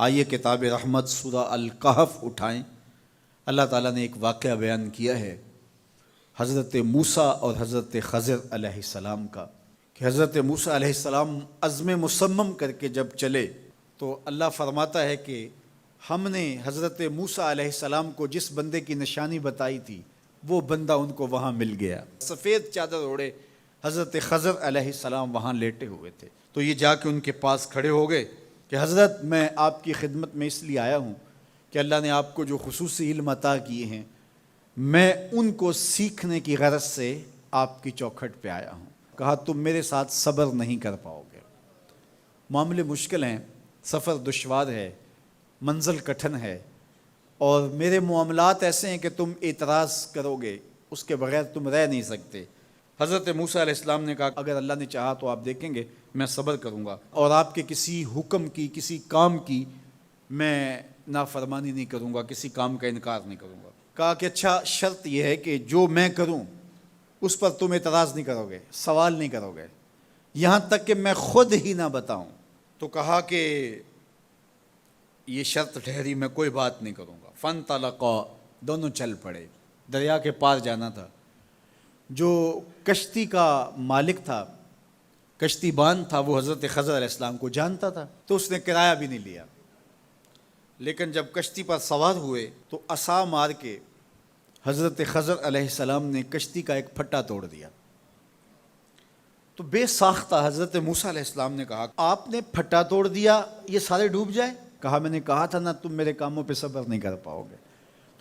آئیے کتاب رحمت سورہ الکہف اٹھائیں۔ اللہ تعالیٰ نے ایک واقعہ بیان کیا ہے حضرت موسیٰ اور حضرت خضر علیہ السلام کا، کہ حضرت موسیٰ علیہ السلام عزم مصمم کر کے جب چلے تو اللہ فرماتا ہے کہ ہم نے حضرت موسیٰ علیہ السلام کو جس بندے کی نشانی بتائی تھی وہ بندہ ان کو وہاں مل گیا۔ سفید چادر اوڑے حضرت خضر علیہ السلام وہاں لیٹے ہوئے تھے، تو یہ جا کے ان کے پاس کھڑے ہو گئے کہ حضرت میں آپ کی خدمت میں اس لیے آیا ہوں کہ اللہ نے آپ کو جو خصوصی علم عطا کیے ہیں میں ان کو سیکھنے کی غرض سے آپ کی چوکھٹ پہ آیا ہوں۔ کہا تم میرے ساتھ صبر نہیں کر پاؤ گے، معاملے مشکل ہیں، سفر دشوار ہے، منزل کٹھن ہے، اور میرے معاملات ایسے ہیں کہ تم اعتراض کرو گے اس کے بغیر تم رہ نہیں سکتے۔ حضرت موسیٰ علیہ السلام نے کہا اگر اللہ نے چاہا تو آپ دیکھیں گے میں صبر کروں گا اور آپ کے کسی حکم کی کسی کام کی میں نافرمانی نہیں کروں گا، کسی کام کا انکار نہیں کروں گا۔ کہا کہ اچھا شرط یہ ہے کہ جو میں کروں اس پر تم اعتراض نہیں کرو گے، سوال نہیں کرو گے، یہاں تک کہ میں خود ہی نہ بتاؤں۔ تو کہا کہ یہ شرط ٹھہری، میں کوئی بات نہیں کروں گا۔ فانطلقا، دونوں چل پڑے، دریا کے پار جانا تھا۔ جو کشتی کا مالک تھا، کشتی بان تھا، وہ حضرت خضر علیہ السلام کو جانتا تھا تو اس نے کرایہ بھی نہیں لیا، لیکن جب کشتی پر سوار ہوئے تو عصا مار کے حضرت خضر علیہ السلام نے کشتی کا ایک پھٹا توڑ دیا۔ تو بے ساختہ حضرت موسیٰ علیہ السلام نے کہا آپ نے پھٹا توڑ دیا، یہ سارے ڈوب جائیں؟ کہا میں نے کہا تھا نا تم میرے کاموں پہ صبر نہیں کر پاؤ گے۔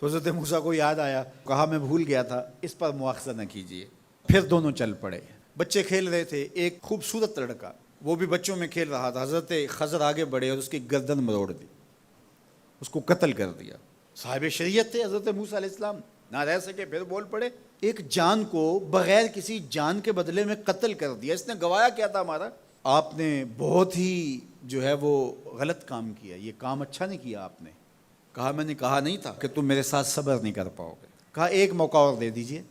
تو حضرت موسیٰ کو یاد آیا، کہا میں بھول گیا تھا، اس پر مواخذہ نہ کیجیے۔ پھر دونوں چل پڑے۔ بچے کھیل رہے تھے، ایک خوبصورت لڑکا وہ بھی بچوں میں کھیل رہا تھا۔ حضرت خضر آگے بڑھے اور اس کی گردن مروڑ دی، اس کو قتل کر دیا۔ صاحب شریعت تھے حضرت موسیٰ علیہ السلام، نہ رہ سکے، پھر بول پڑے ایک جان کو بغیر کسی جان کے بدلے میں قتل کر دیا، اس نے گوایا کیا تھا ہمارا؟ آپ نے بہت ہی جو ہے وہ غلط کام کیا، یہ کام اچھا نہیں کیا آپ نے۔ کہا میں نے کہا نہیں تھا کہ تم میرے ساتھ صبر نہیں کر پاؤ گے۔ کہا ایک موقع اور دے دیجئے،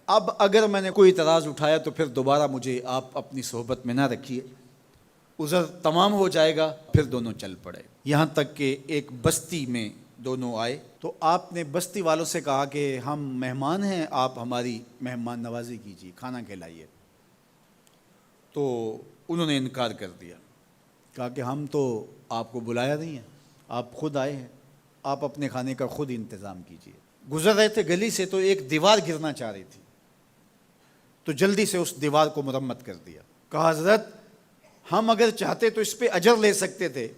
اب اگر میں نے کوئی اعتراض اٹھایا تو پھر دوبارہ مجھے آپ اپنی صحبت میں نہ رکھیے، عذر تمام ہو جائے گا۔ پھر دونوں چل پڑے، یہاں تک کہ ایک بستی میں دونوں آئے تو آپ نے بستی والوں سے کہا کہ ہم مہمان ہیں، آپ ہماری مہمان نوازی کیجیے، کھانا کھلائیے۔ تو انہوں نے انکار کر دیا، کہا کہ ہم تو آپ کو بلایا نہیں ہے، آپ خود آئے ہیں، آپ اپنے کھانے کا خود انتظام کیجیے۔ گزر رہے تھے گلی سے تو ایک دیوار گرنا چاہ رہی تھی، تو جلدی سے اس دیوار کو مرمت کر دیا۔ کہا حضرت ہم اگر چاہتے تو اس پہ اجر لے سکتے تھے،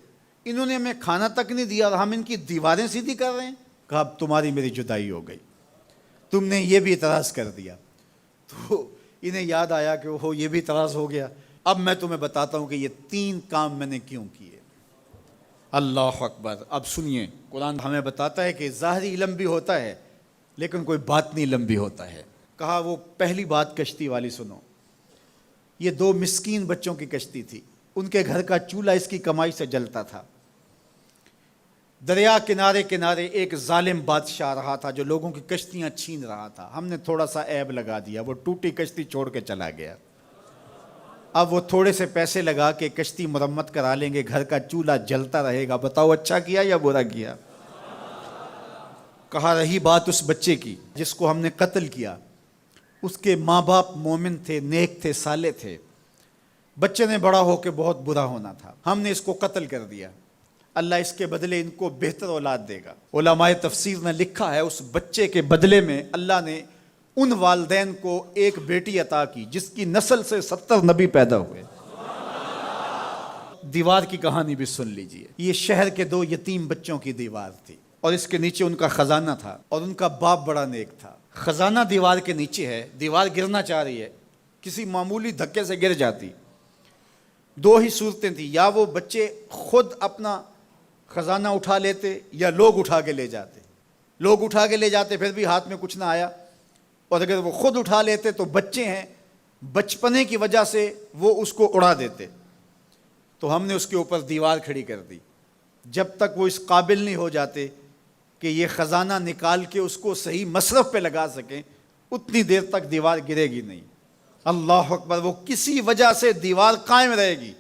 انہوں نے ہمیں کھانا تک نہیں دیا اور ہم ان کی دیواریں سیدھی کر رہے ہیں۔ کہا اب تمہاری میری جدائی ہو گئی، تم نے یہ بھی اعتراض کر دیا۔ تو انہیں یاد آیا کہ وہ یہ بھی اعتراض ہو گیا۔ اب میں تمہیں بتاتا ہوں کہ یہ 3 کام میں نے کیوں کیے۔ اللہ اکبر۔ اب سنیے، قرآن ہمیں بتاتا ہے کہ ظاہری علم بھی ہوتا ہے لیکن کوئی باطنی علم بھی ہوتا ہے۔ کہا وہ پہلی بات کشتی والی سنو، یہ 2 مسکین بچوں کی کشتی تھی، ان کے گھر کا چولہا اس کی کمائی سے جلتا تھا۔ دریا کنارے کنارے ایک ظالم بادشاہ رہا تھا جو لوگوں کی کشتیاں چھین رہا تھا، ہم نے تھوڑا سا عیب لگا دیا، وہ ٹوٹی کشتی چھوڑ کے چلا گیا۔ اب وہ تھوڑے سے پیسے لگا کے کشتی مرمت کرا لیں گے، گھر کا چولہا جلتا رہے گا، بتاؤ اچھا کیا یا برا کیا؟ کہا رہی بات اس بچے کی جس کو ہم نے قتل کیا، اس کے ماں باپ مومن تھے، نیک تھے، صالح تھے، بچے نے بڑا ہو کے بہت برا ہونا تھا، ہم نے اس کو قتل کر دیا، اللہ اس کے بدلے ان کو بہتر اولاد دے گا۔ علماء تفسیر نے لکھا ہے اس بچے کے بدلے میں اللہ نے ان والدین کو ایک بیٹی عطا کی جس کی نسل سے 70 نبی پیدا ہوئے۔ دیوار کی کہانی بھی سن لیجئے، یہ شہر کے 2 یتیم بچوں کی دیوار تھی اور اس کے نیچے ان کا خزانہ تھا اور ان کا باپ بڑا نیک تھا۔ خزانہ دیوار کے نیچے ہے، دیوار گرنا چاہ رہی ہے، کسی معمولی دھکے سے گر جاتی۔ 2 ہی صورتیں تھیں، یا وہ بچے خود اپنا خزانہ اٹھا لیتے یا لوگ اٹھا کے لے جاتے۔ لوگ اٹھا کے لے جاتے پھر بھی ہاتھ میں کچھ نہ آیا، اور اگر وہ خود اٹھا لیتے تو بچے ہیں، بچپنے کی وجہ سے وہ اس کو اڑا دیتے۔ تو ہم نے اس کے اوپر دیوار کھڑی کر دی، جب تک وہ اس قابل نہیں ہو جاتے کہ یہ خزانہ نکال کے اس کو صحیح مصرف پہ لگا سکیں، اتنی دیر تک دیوار گرے گی نہیں۔ اللہ اکبر۔ وہ کسی وجہ سے دیوار قائم رہے گی،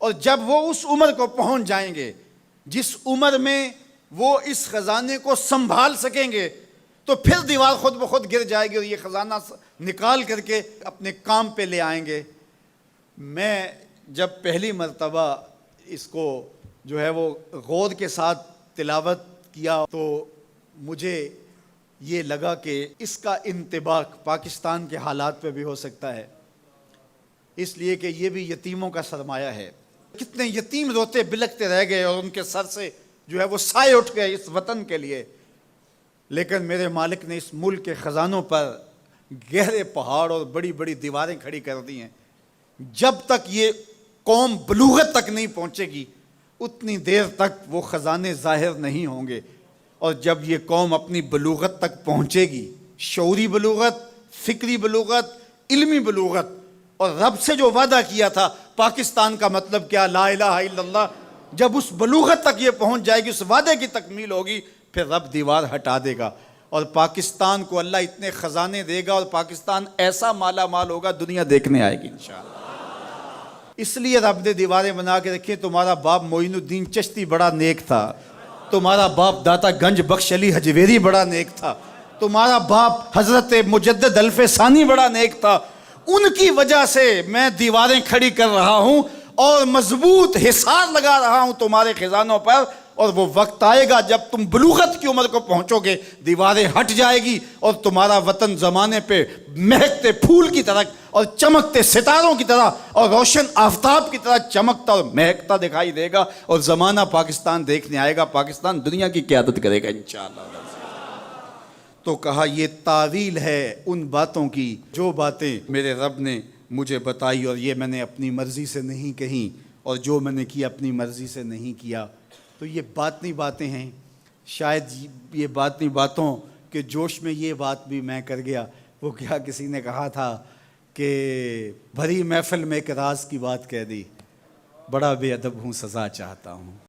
اور جب وہ اس عمر کو پہنچ جائیں گے جس عمر میں وہ اس خزانے کو سنبھال سکیں گے تو پھر دیوار خود بخود گر جائے گی اور یہ خزانہ نکال کر کے اپنے کام پہ لے آئیں گے۔ میں جب پہلی مرتبہ اس کو جو ہے وہ غور کے ساتھ تلاوت کیا تو مجھے یہ لگا کہ اس کا انطباق پاکستان کے حالات پہ بھی ہو سکتا ہے، اس لیے کہ یہ بھی یتیموں کا سرمایہ ہے۔ کتنے یتیم روتے بلکتے رہ گئے اور ان کے سر سے جو ہے وہ سائے اٹھ گئے اس وطن کے لیے، لیکن میرے مالک نے اس ملک کے خزانوں پر گہرے پہاڑ اور بڑی بڑی دیواریں کھڑی کر دی ہیں۔ جب تک یہ قوم بلوغت تک نہیں پہنچے گی اتنی دیر تک وہ خزانے ظاہر نہیں ہوں گے، اور جب یہ قوم اپنی بلوغت تک پہنچے گی، شعوری بلوغت، فکری بلوغت، علمی بلوغت، اور رب سے جو وعدہ کیا تھا پاکستان کا مطلب کیا، لا الہ الا اللہ، جب اس بلوغت تک یہ پہنچ جائے گی، اس وعدے کی تکمیل ہوگی، پھر رب دیوار ہٹا دے گا اور پاکستان کو اللہ اتنے خزانے دے گا اور پاکستان ایسا مالا مال ہوگا دنیا دیکھنے آئے گی انشاءاللہ۔ اس لیے رب نے دیواریں بنا کے رکھی۔ تمہارا باپ معین الدین چشتی بڑا نیک تھا، تمہارا باپ داتا گنج بخش علی حجویری بڑا نیک تھا، تمہارا باپ حضرت مجدد الف ثانی بڑا نیک تھا، ان کی وجہ سے میں دیواریں کھڑی کر رہا ہوں اور مضبوط حصار لگا رہا ہوں تمہارے خزانوں پر، اور وہ وقت آئے گا جب تم بلوغت کی عمر کو پہنچو گے دیواریں ہٹ جائے گی اور تمہارا وطن زمانے پہ مہکتے پھول کی طرح اور چمکتے ستاروں کی طرح اور روشن آفتاب کی طرح چمکتا اور مہکتا دکھائی دے گا، اور زمانہ پاکستان دیکھنے آئے گا، پاکستان دنیا کی قیادت کرے گا انشاءاللہ۔ تو کہا یہ تعویل ہے ان باتوں کی جو باتیں میرے رب نے مجھے بتائی، اور یہ میں نے اپنی مرضی سے نہیں کہیں، اور جو میں نے کیا اپنی مرضی سے نہیں کیا۔ تو یہ باطنی باتیں ہیں، شاید یہ باطنی باتوں کے جوش میں یہ بات بھی میں کر گیا۔ وہ کیا کسی نے کہا تھا کہ بھری محفل میں ایک راز کی بات کہہ دی، بڑا بے ادب ہوں سزا چاہتا ہوں۔